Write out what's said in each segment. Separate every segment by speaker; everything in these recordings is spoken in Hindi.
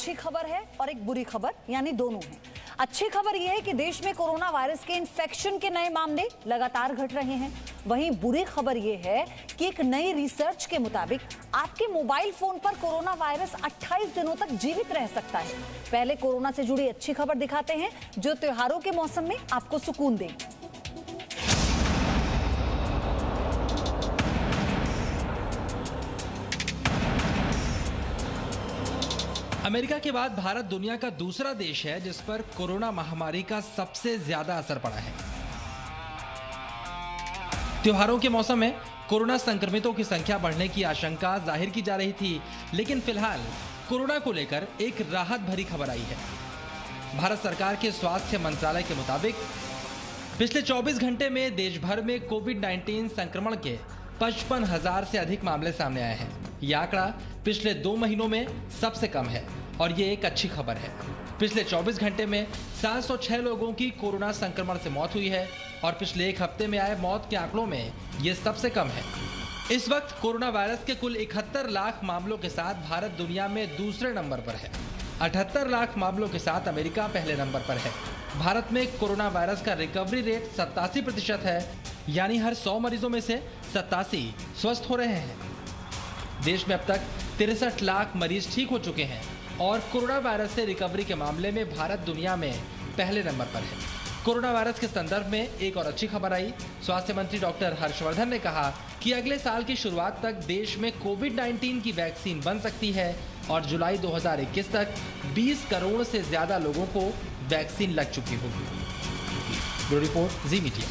Speaker 1: अच्छी खबर है और एक बुरी खबर, यानी दोनों है। अच्छी खबर यह है कि देश में कोरोना वायरस के इन्फेक्शन के नए मामले लगातार घट रहे हैं। वहीं बुरी खबर यह है कि एक नई रिसर्च के मुताबिक आपके मोबाइल फोन पर कोरोना वायरस 28 दिनों तक जीवित रह सकता है। पहले कोरोना से जुड़ी अच्छी खबर दिखाते हैं जो त्योहारों के मौसम में आपको सुकून देगी।
Speaker 2: अमेरिका के बाद भारत दुनिया का दूसरा देश है जिस पर कोरोना महामारी का सबसे ज्यादा असर पड़ा है। त्योहारों के मौसम में कोरोना संक्रमितों की संख्या बढ़ने की आशंका जाहिर की जा रही थी, लेकिन फिलहाल कोरोना को लेकर एक राहत भरी खबर आई है। भारत सरकार के स्वास्थ्य मंत्रालय के मुताबिक पिछले 24 घंटे में देश भर में कोविड-19 संक्रमण के 55,000 से अधिक मामले सामने आए हैं। यह आंकड़ा पिछले 2 महीनों में सबसे कम है और ये एक अच्छी खबर है। पिछले 24 घंटे में 706 लोगों की कोरोना संक्रमण से मौत हुई है और पिछले एक हफ्ते में आए मौत के आंकड़ों में ये सबसे कम है। इस वक्त कोरोना वायरस के कुल 71 लाख मामलों के साथ भारत दुनिया में दूसरे नंबर पर है। 78 लाख मामलों के साथ अमेरिका पहले नंबर पर है। भारत में कोरोना वायरस का रिकवरी रेट 87% है, यानी हर 100 मरीजों में से 87 स्वस्थ हो रहे हैं। देश में अब तक 63 लाख मरीज ठीक हो चुके हैं और कोरोना वायरस से रिकवरी के मामले में भारत दुनिया में पहले नंबर पर है। कोरोना वायरस के संदर्भ में एक और अच्छी खबर आई। स्वास्थ्य मंत्री डॉक्टर हर्षवर्धन ने कहा कि अगले साल की शुरुआत तक देश में कोविड-19 की वैक्सीन बन सकती है और जुलाई 2021 तक 20 करोड़ से ज्यादा लोगों को वैक्सीन लग चुकी होगी। ब्यूरो रिपोर्ट, जी मीडिया।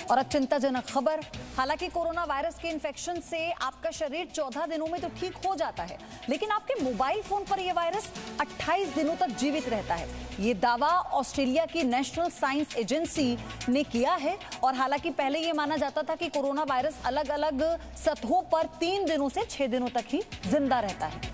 Speaker 1: और अब चिंताजनक खबर। हालांकि कोरोना वायरस के इन्फेक्शन से आपका शरीर 14 दिनों में तो ठीक हो जाता है, लेकिन आपके मोबाइल फोन पर यह वायरस 28 दिनों तक जीवित रहता है। ये दावा ऑस्ट्रेलिया की नेशनल साइंस एजेंसी ने किया है। और हालांकि पहले यह माना जाता था कि कोरोना वायरस अलग अलग सतहों पर 3 दिनों से 6 दिनों तक ही जिंदा रहता है।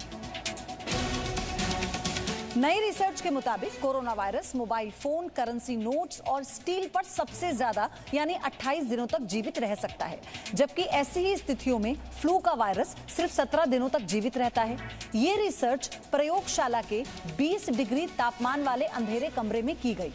Speaker 1: नई रिसर्च के मुताबिक corona virus mobile phone, currency notes और स्टील पर सबसे ज्यादा यानी 28 दिनों तक जीवित रह सकता है, जबकि ऐसी ही स्थितियों में फ्लू का वायरस सिर्फ 17 दिनों तक जीवित रहता है। ये रिसर्च प्रयोगशाला के 20 डिग्री तापमान वाले अंधेरे कमरे में की गई।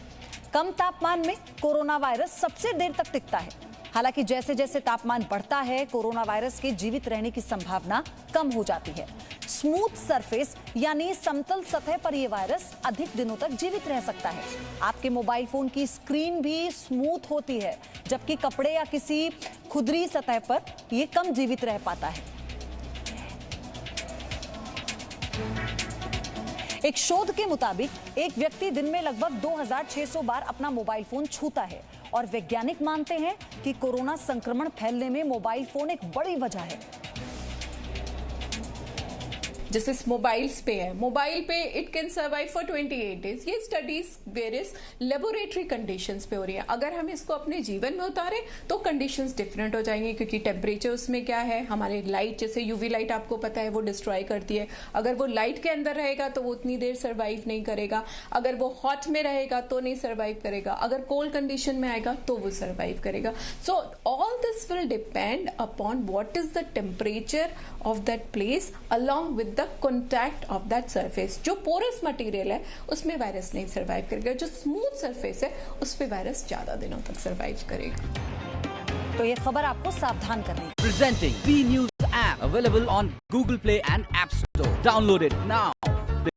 Speaker 1: कम तापमान में कोरोना वायरस सबसे देर तक टिकता है। हालांकि जैसे जैसे तापमान बढ़ता है, कोरोना वायरस के जीवित रहने की संभावना कम हो जाती है। स्मूथ सरफेस यानी समतल सतह पर यह वायरस अधिक दिनों तक जीवित रह सकता है। आपके मोबाइल फोन की स्क्रीन भी स्मूथ होती है, जबकि कपड़े या किसी खुरदरी सतह पर यह कम जीवित रह पाता है। एक शोध के मुताबिक एक व्यक्ति दिन में लगभग 2600 बार अपना मोबाइल फोन छूता है और वैज्ञानिक मानते हैं कि कोरोना संक्रमण फैलने में मोबाइल फोन एक बड़ी वजह है।
Speaker 3: जैसे मोबाइल्स पे है, मोबाइल पे it can survive for 28 days. ये स्टडीज वेरियस लेबोरेटरी कंडीशंस पे हो रही है। अगर हम इसको अपने जीवन में उतारें तो कंडीशंस डिफरेंट हो जाएंगी, क्योंकि टेम्परेचर उसमें क्या है, हमारे लाइट, जैसे यूवी लाइट आपको पता है वो डिस्ट्रॉय करती है। अगर वो लाइट के अंदर रहेगा तो वो उतनी देर सर्वाइव नहीं करेगा। अगर वो हॉट में रहेगा तो नहीं सर्वाइव करेगा। अगर कोल्ड कंडीशन में आएगा तो वो सर्वाइव करेगा। So all this will depend upon what is the temperature of that place along with the contact of that surface. जो पोरस मटेरियल है उसमें वायरस नहीं सर्वाइव करेगा, जो स्मूथ सरफेस है उस पे वायरस ज्यादा दिनों तक सर्वाइव करेगा।
Speaker 1: तो ये खबर आपको सावधान करनी।
Speaker 4: Presenting V News app available on Google Play and App Store. Download it now.